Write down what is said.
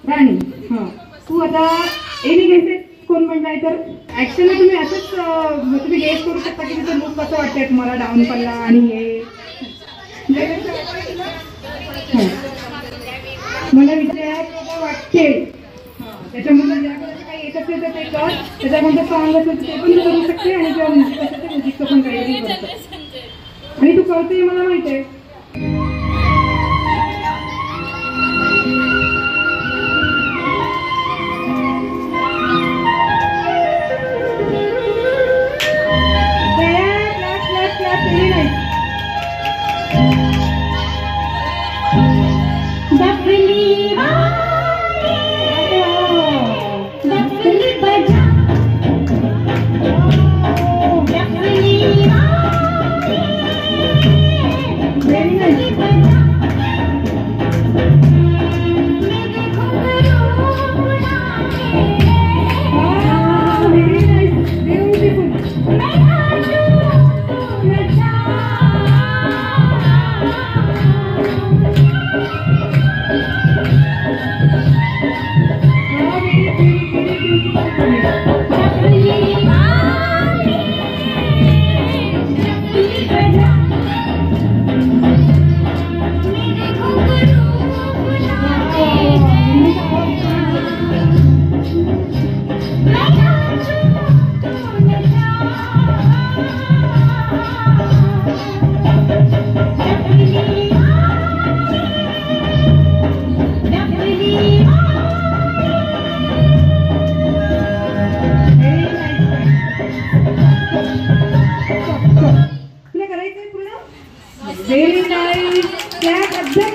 राणी. हां, तू आता एनी घ्यायचे कोण म्हणताय तर ऍक्च्युअली तुम्ही असंच तुम्ही गेस करू शकता की तिचं लुक कसं वाटतंय तुम्हाला, डाऊन पडला आणि हे मला विचार वाटते. त्याच्यामध्ये ज्या काही येत असेल तर ते कर, त्याच्यामध्ये सॉंग असेल तर ते पण करू शकते आणि जेव्हा म्युझिक असेल तर म्युझिकचं पण काहीतरी करू शकते. आणि तू करते मला माहिती आहे. Very nice.